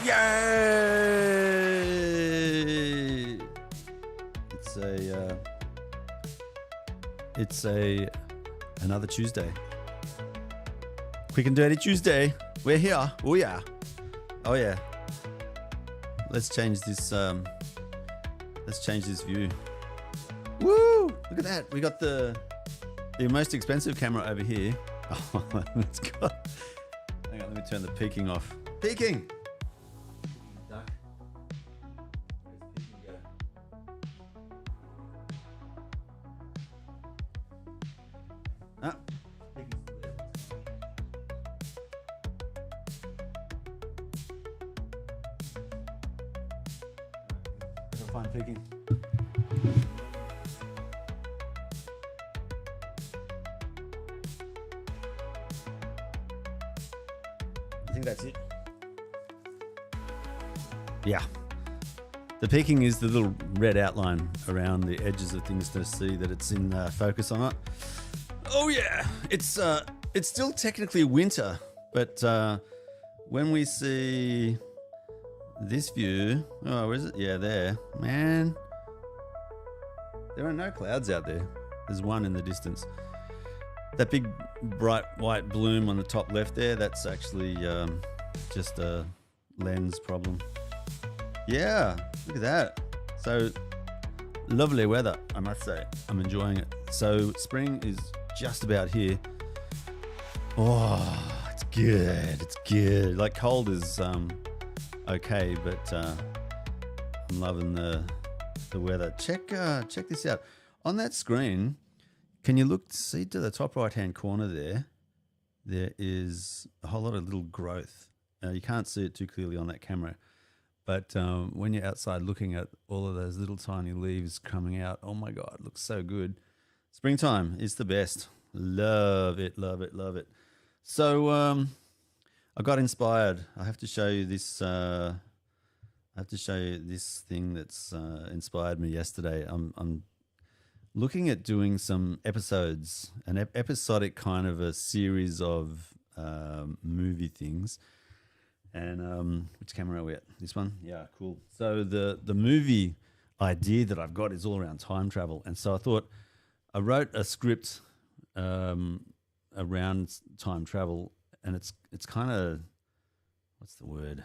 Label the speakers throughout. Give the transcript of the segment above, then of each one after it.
Speaker 1: Yay! It's another Tuesday. Quick and Dirty Tuesday. We're here. Oh yeah. Oh yeah. Let's change this view. Woo! Look at that. We got the most expensive camera over here. Oh, it's got. Hang on, let me turn the peaking off. Peaking. Duck. Where's peaking go? Ah, peaking's still there. I'll find peaking. I think that's it. Yeah. The peaking is the little red outline around the edges of things to see that it's in focus on it. Oh yeah, it's still technically winter, but when we see this view, oh, where is it? Yeah, there. Man, there are no clouds out there. There's one in the distance. That big bright white bloom on the top left there, that's actually just a lens problem. Yeah, look at that. So lovely weather, I must say. I'm enjoying it. So spring is just about here. Oh, it's good. It's good. Like cold is okay, but I'm loving the weather. Check this out. On that screen, can you see to the top right-hand corner there? There is a whole lot of little growth. You can't see it too clearly on that camera, but when you're outside looking at all of those little tiny leaves coming out, oh my God, it looks so good. Springtime is the best. Love it, love it, love it. So I got inspired. I have to show you this. I have to show you this thing that's inspired me yesterday. I'm looking at doing some episodes, an episodic kind of a series of movie things. And which camera are we at? This one? Yeah, cool. So the movie idea that I've got is all around time travel. And so I thought I wrote a script around time travel, and it's kind of, what's the word?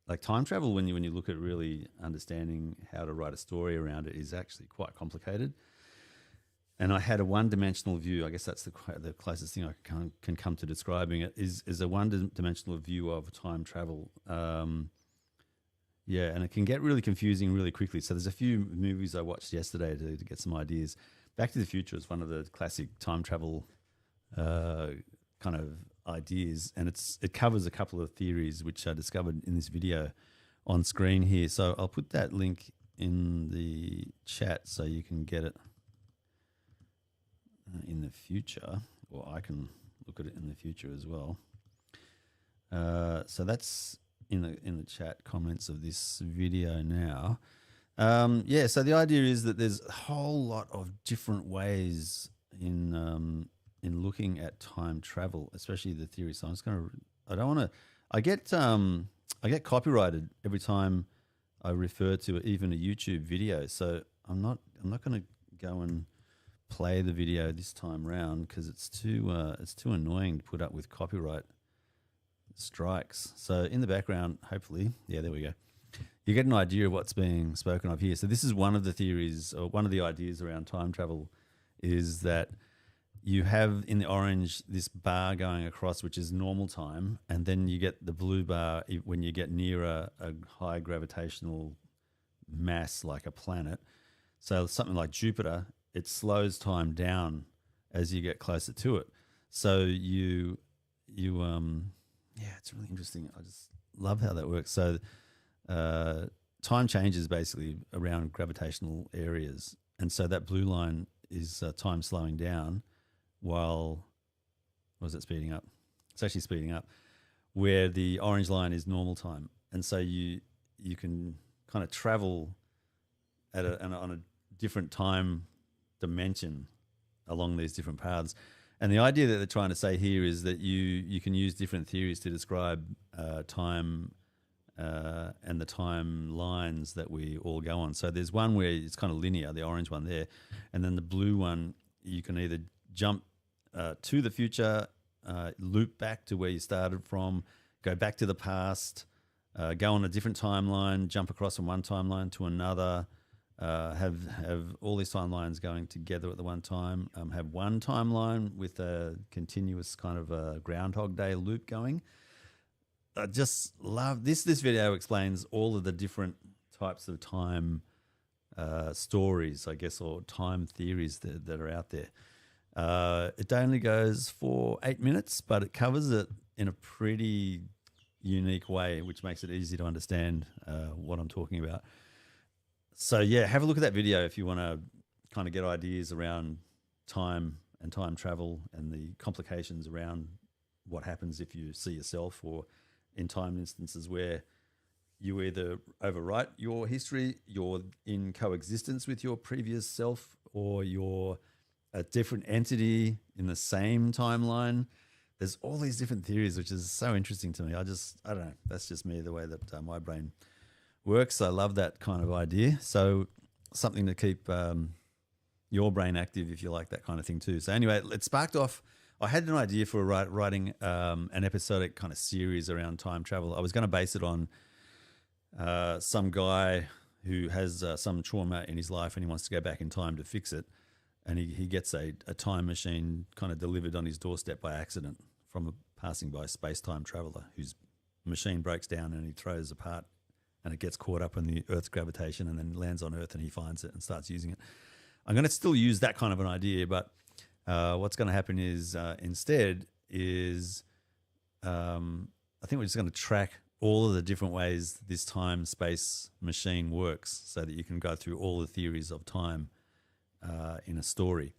Speaker 1: Like time travel, when you look at really understanding how to write a story around it, is actually quite complicated. And I had a one-dimensional view. I guess that's the closest thing I can come to describing it is a one-dimensional view of time travel. Yeah, and it can get really confusing really quickly. So there's a few movies I watched yesterday to get some ideas. Back to the Future is one of the classic time travel kind of ideas, and it covers a couple of theories which I discovered in this video on screen here. So I'll put that link in the chat so you can get it in the future, or I can look at it in the future as well. So that's in the chat comments of this video now. Yeah, so the idea is that there's a whole lot of different ways in looking at time travel, especially the theory. So I get copyrighted every time I refer to even a YouTube video. So I'm not going to go and play the video this time round because it's too annoying to put up with copyright strikes. So in the background, hopefully, yeah, there we go. You get an idea of what's being spoken of here. So this is one of the theories, or one of the ideas around time travel, is that you have in the orange this bar going across, which is normal time, and then you get the blue bar when you get near a high gravitational mass like a planet. So something like Jupiter, it slows time down as you get closer to it. So yeah, it's really interesting. I just love how that works. So time changes basically around gravitational areas, and so that blue line is time slowing down, while, was it speeding up? It's actually speeding up, where the orange line is normal time. And so you can kind of travel on a different time dimension along these different paths. And the idea that they're trying to say here is that you can use different theories to describe time and the timelines that we all go on. So there's one where it's kind of linear, the orange one there, and then the blue one, you can either jump to the future, loop back to where you started from, go back to the past, go on a different timeline, jump across from one timeline to another, have all these timelines going together at the one time, have one timeline with a continuous kind of a Groundhog Day loop going. I just love this. This video explains all of the different types of time stories, I guess, or time theories that are out there. It only goes for 8 minutes, but it covers it in a pretty unique way, which makes it easy to understand what I'm talking about. So yeah, have a look at that video if you want to kind of get ideas around time and time travel and the complications around what happens if you see yourself, or in time instances where you either overwrite your history, you're in coexistence with your previous self, or you're a different entity in the same timeline. There's all these different theories, which is so interesting to me. I don't know. That's just me, the way that my brain works. I love that kind of idea. So something to keep your brain active, if you like that kind of thing too. So anyway, it sparked off. I had an idea for writing an episodic kind of series around time travel. I was going to base it on some guy who has some trauma in his life and he wants to go back in time to fix it. And he gets a time machine kind of delivered on his doorstep by accident from a passing by space-time traveler whose machine breaks down and he throws apart and it gets caught up in the Earth's gravitation and then lands on Earth and he finds it and starts using it. I'm going to still use that kind of an idea, but what's going to happen is instead is I think we're just going to track all of the different ways this time-space machine works so that you can go through all the theories of time in a story.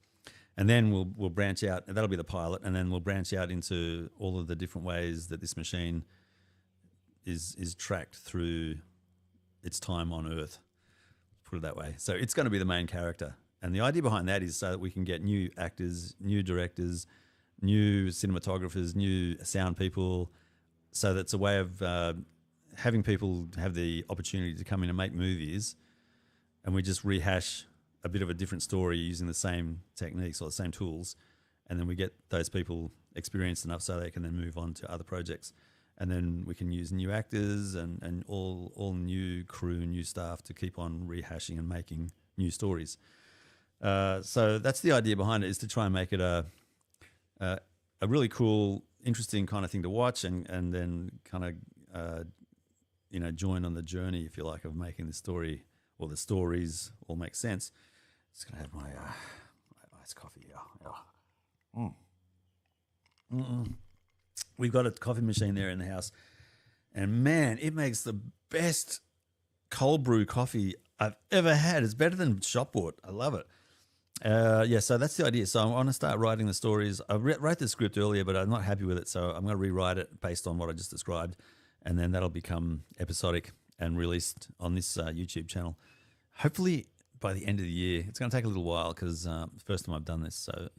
Speaker 1: And then we'll branch out, and that'll be the pilot, and then we'll branch out into all of the different ways that this machine is tracked through its time on Earth, put it that way. So it's going to be the main character. And the idea behind that is so that we can get new actors, new directors, new cinematographers, new sound people, so that's a way of having people have the opportunity to come in and make movies, and we just rehash a bit of a different story using the same techniques or the same tools, and then we get those people experienced enough so they can then move on to other projects. And then we can use new actors and all new crew, new staff to keep on rehashing and making new stories. So that's the idea behind it, is to try and make it a really cool, interesting kind of thing to watch, and then kind of join on the journey, if you like, of making the story or the stories all make sense. Just gonna have my iced coffee. We've got a coffee machine there in the house, and man, it makes the best cold brew coffee I've ever had. It's better than shop bought. I love it. So that's the idea. So I want to start writing the stories. I wrote the script earlier, but I'm not happy with it, so I'm going to rewrite it based on what I just described, and then that'll become episodic and released on this YouTube channel. Hopefully by the end of the year. It's going to take a little while because first time I've done this. So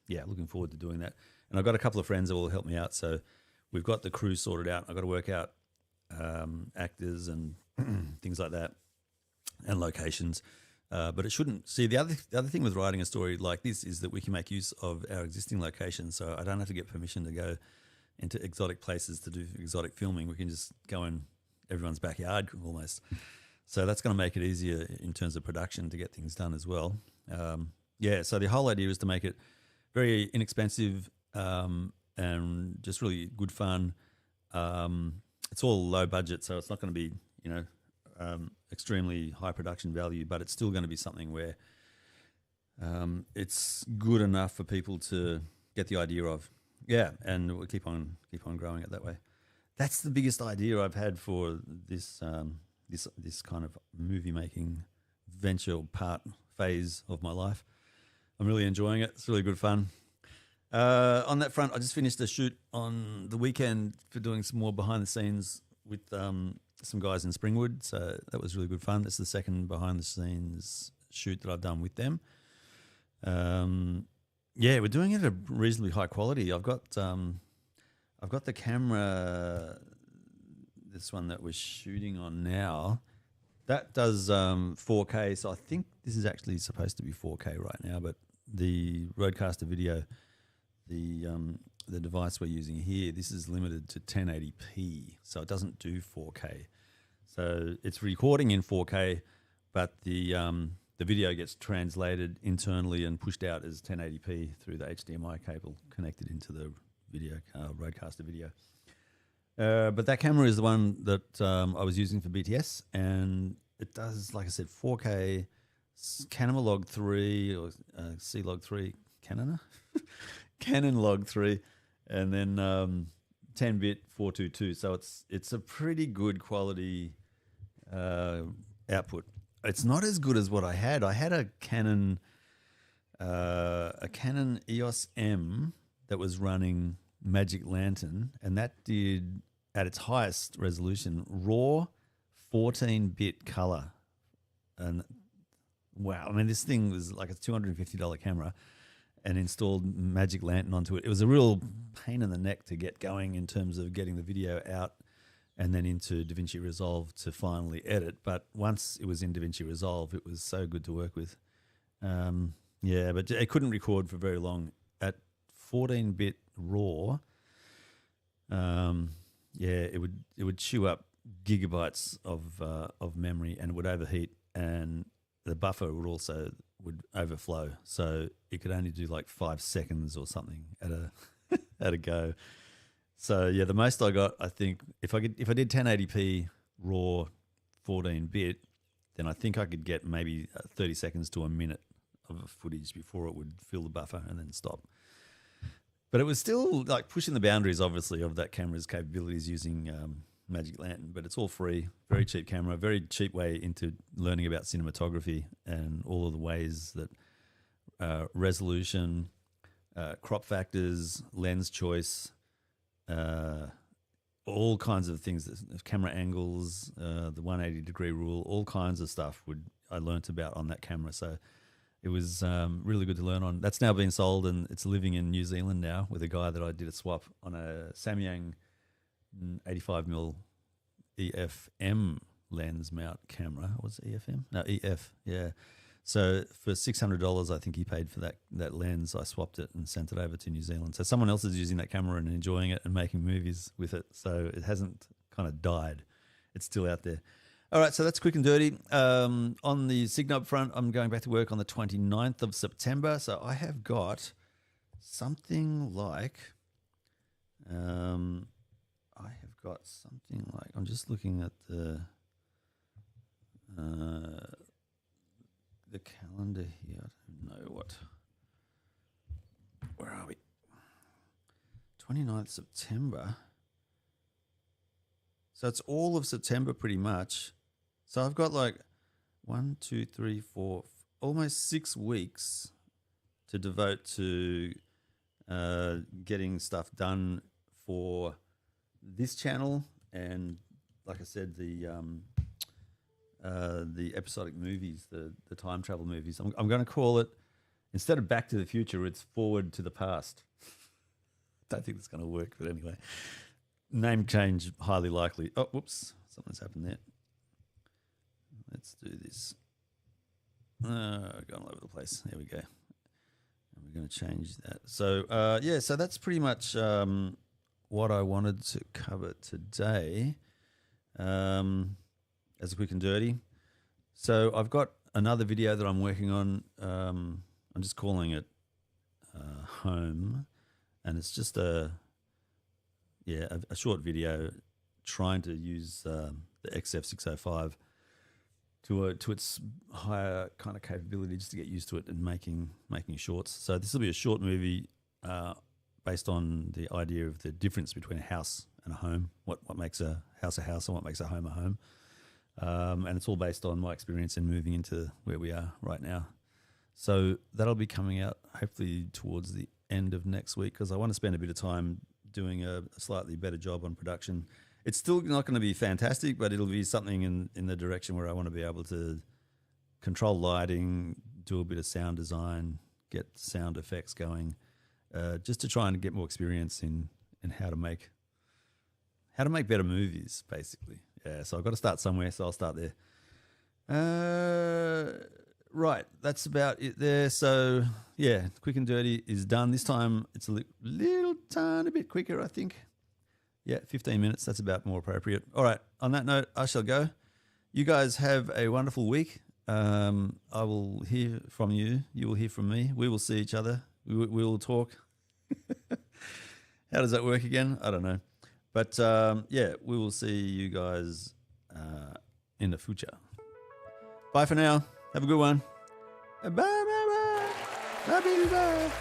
Speaker 1: looking forward to doing that. And I've got a couple of friends that will help me out. So we've got the crew sorted out. I've got to work out actors and things like that and locations. But it shouldn't. See, the other thing with writing a story like this is that we can make use of our existing locations. So I don't have to get permission to go into exotic places to do exotic filming. We can just go in everyone's backyard almost. So that's going to make it easier in terms of production to get things done as well. So the whole idea is to make it very inexpensive and just really good fun. It's all low budget, so it's not going to be, extremely high production value, but it's still going to be something where it's good enough for people to get the idea of. Yeah, and we'll keep on growing it that way. That's the biggest idea I've had for this this kind of movie making venture phase of my life. I'm really enjoying it. It's really good fun. On that front, I just finished a shoot on the weekend for doing some more behind the scenes with some guys in Springwood. So that was really good fun. This is the second behind the scenes shoot that I've done with them. We're doing it at a reasonably high quality. I've got the camera. this one that we're shooting on now, that does 4K. So I think this is actually supposed to be 4K right now, but the Rodecaster video, the device we're using here, this is limited to 1080p, so it doesn't do 4K. So it's recording in 4K, but the video gets translated internally and pushed out as 1080p through the HDMI cable connected into the video Rodecaster video. But that camera is the one that I was using for BTS, and it does, like I said, 4K Canon Log 3 or C Log 3, Canon Log 3, and then 10-bit 422. So it's a pretty good quality output. It's not as good as what I had. I had a Canon EOS M that was running Magic Lantern, and that did, at its highest resolution, raw 14-bit color. And wow, I mean, this thing was like a $250 camera, and installed Magic Lantern onto it. It was a real pain in the neck to get going in terms of getting the video out and then into DaVinci Resolve to finally edit. But once it was in DaVinci Resolve, it was so good to work with. Yeah, but it couldn't record for very long at 14-bit raw. Yeah, it would chew up gigabytes of memory, and it would overheat, and the buffer would overflow. So it could only do like 5 seconds or something at a go. So yeah, the most I got, I think, if I did 1080p raw 14-bit, then I think I could get maybe 30 seconds to a minute of footage before it would fill the buffer and then stop. But it was still like pushing the boundaries, obviously, of that camera's capabilities using Magic Lantern. But it's all free, very cheap camera, very cheap way into learning about cinematography and all of the ways that resolution, crop factors, lens choice, all kinds of things, camera angles, the 180-degree rule, all kinds of stuff I learnt about on that camera. So it was really good to learn on. That's now been sold, and it's living in New Zealand now with a guy that I did a swap on a Samyang 85mm EFM lens mount camera. What's EFM? No, EF, yeah. So for $600, I think he paid for that lens. I swapped it and sent it over to New Zealand. So someone else is using that camera and enjoying it and making movies with it. So it hasn't kind of died. It's still out there. All right, so that's quick and dirty. On the Signub front, I'm going back to work on the 29th of September. So I have got something like, I'm just looking at the calendar here. I don't know where are we? 29th September. So it's all of September pretty much. So I've got like 1, 2, 3, 4, almost 6 weeks to devote to getting stuff done for this channel, and like I said, the episodic movies, the time travel movies. I'm going to call it, instead of Back to the Future, it's Forward to the Past. Don't think it's going to work, but anyway. Name change, highly likely. Oh, whoops. Something's happened there. Let's do this. Going all over the place. There we go. And we're going to change that. So, yeah, so that's pretty much what I wanted to cover today as a quick and dirty. So I've got another video that I'm working on. I'm just calling it Home, and it's just a short video trying to use the XF605 to its higher kind of capability, just to get used to it and making shorts. So this will be a short movie based on the idea of the difference between a house and a home, what makes a house and what makes a home. And it's all based on my experience in moving into where we are right now. So that'll be coming out hopefully towards the end of next week, because I want to spend a bit of time doing a slightly better job on production. It's still not going to be fantastic, but it'll be something in the direction where I want to be able to control lighting, do a bit of sound design, get sound effects going, just to try and get more experience in how to make how to make better movies, basically. Yeah, so I've got to start somewhere, so I'll start there. Right, that's about it there. So, yeah, Quick and Dirty is done. This time it's a little tiny bit quicker, I think. Yeah, 15 minutes. That's about more appropriate. All right, on that note, I shall go. You guys have a wonderful week. I will hear from you. You will hear from me. We will see each other. We will talk. How does that work again? I don't know. But, yeah, we will see you guys in the future. Bye for now. Have a good one. Bye, bye, bye. Bye, baby, bye.